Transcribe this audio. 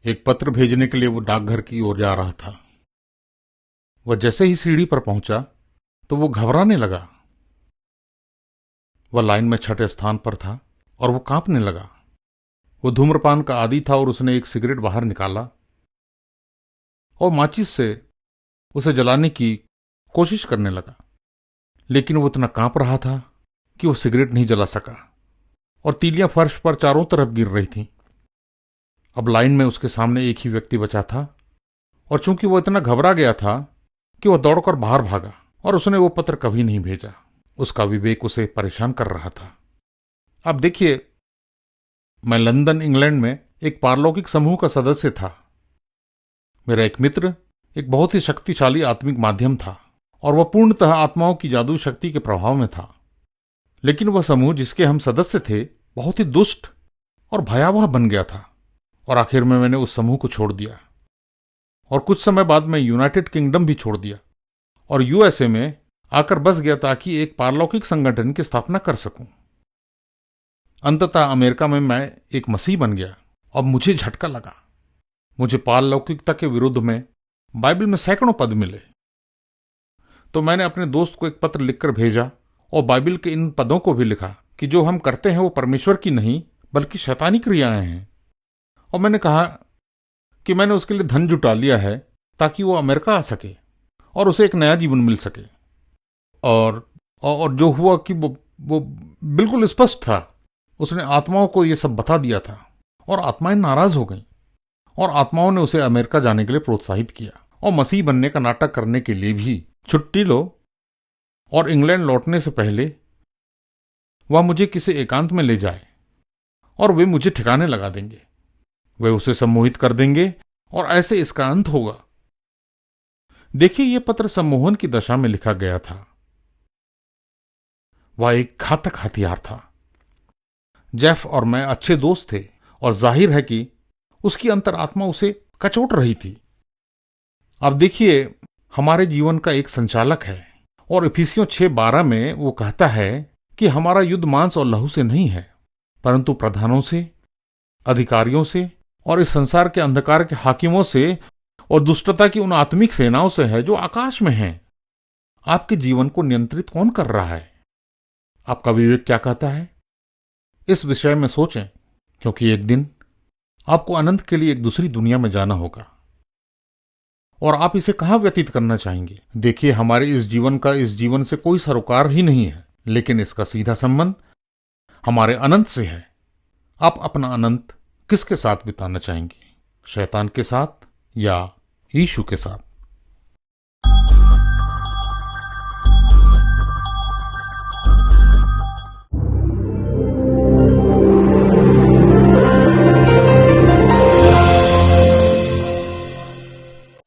एक पत्र भेजने के लिए वो डाकघर की ओर जा रहा था। वह जैसे ही सीढ़ी पर पहुंचा तो वो घबराने लगा। वह लाइन में छठे स्थान पर था और वो कांपने लगा। वो धूम्रपान का आदी था और उसने एक सिगरेट बाहर निकाला और माचिस से उसे जलाने की कोशिश करने लगा, लेकिन वो इतना कांप रहा था कि वो सिगरेट नहीं जला सका और तीलियां फर्श पर चारों तरफ गिर रही थीं। अब लाइन में उसके सामने एक ही व्यक्ति बचा था और चूंकि वो इतना घबरा गया था कि वह दौड़कर बाहर भागा और उसने वो पत्र कभी नहीं भेजा। उसका विवेक उसे परेशान कर रहा था। अब देखिए, मैं लंदन, इंग्लैंड में एक पारलौकिक समूह का सदस्य था। मेरा एक मित्र एक बहुत ही शक्तिशाली आत्मिक माध्यम था और वह पूर्णतः आत्माओं की जादू शक्ति के प्रभाव में था। लेकिन वह समूह जिसके हम सदस्य थे बहुत ही दुष्ट और भयावह बन गया था और आखिर में मैंने उस समूह को छोड़ दिया और कुछ समय बाद मैं यूनाइटेड किंगडम भी छोड़ दिया और यूएसए में आकर बस गया ताकि एक पारलौकिक संगठन की स्थापना कर सकूं। अंततः अमेरिका में मैं एक मसीह बन गया और मुझे झटका लगा। मुझे पारलौकिकता के विरुद्ध में बाइबल में सैकड़ों पद मिले। तो मैंने अपने दोस्त को एक पत्र लिखकर भेजा और बाइबल के इन पदों को भी लिखा कि जो हम करते हैं वो परमेश्वर की नहीं बल्कि शैतानी क्रियाएं हैं। और मैंने कहा कि मैंने उसके लिए धन जुटा लिया है ताकि वो अमेरिका आ सके और उसे एक नया जीवन मिल सके। और जो हुआ कि वो बिल्कुल स्पष्ट था। उसने आत्माओं को ये सब बता दिया था और आत्माएं नाराज हो गईं और आत्माओं ने उसे अमेरिका जाने के लिए प्रोत्साहित किया और मसीह बनने का नाटक करने के लिए भी छुट्टी लो और इंग्लैंड लौटने से पहले वह मुझे किसी एकांत में ले जाए और वे मुझे ठिकाने लगा देंगे। वे उसे सम्मोहित कर देंगे और ऐसे इसका अंत होगा। देखिए, यह पत्र सम्मोहन की दशा में लिखा गया था। वह एक घातक हथियार था। जेफ और मैं अच्छे दोस्त थे और जाहिर है कि उसकी अंतरात्मा उसे कचोट रही थी। अब देखिए, हमारे जीवन का एक संचालक है और इफिसियों 6:12 में वो कहता है कि हमारा युद्ध मांस और लहू से नहीं है परंतु प्रधानों से, अधिकारियों से और इस संसार के अंधकार के हाकिमों से और दुष्टता की उन आत्मिक सेनाओं से है जो आकाश में हैं। आपके जीवन को नियंत्रित कौन कर रहा है? आपका विवेक क्या कहता है? इस विषय में सोचें, क्योंकि एक दिन आपको अनंत के लिए एक दूसरी दुनिया में जाना होगा और आप इसे कहां व्यतीत करना चाहेंगे? देखिए, हमारे इस जीवन से कोई सरोकार ही नहीं है, लेकिन इसका सीधा संबंध हमारे अनंत से है। आप अपना अनंत किसके साथ बिताना चाहेंगे? शैतान के साथ या यीशु के साथ?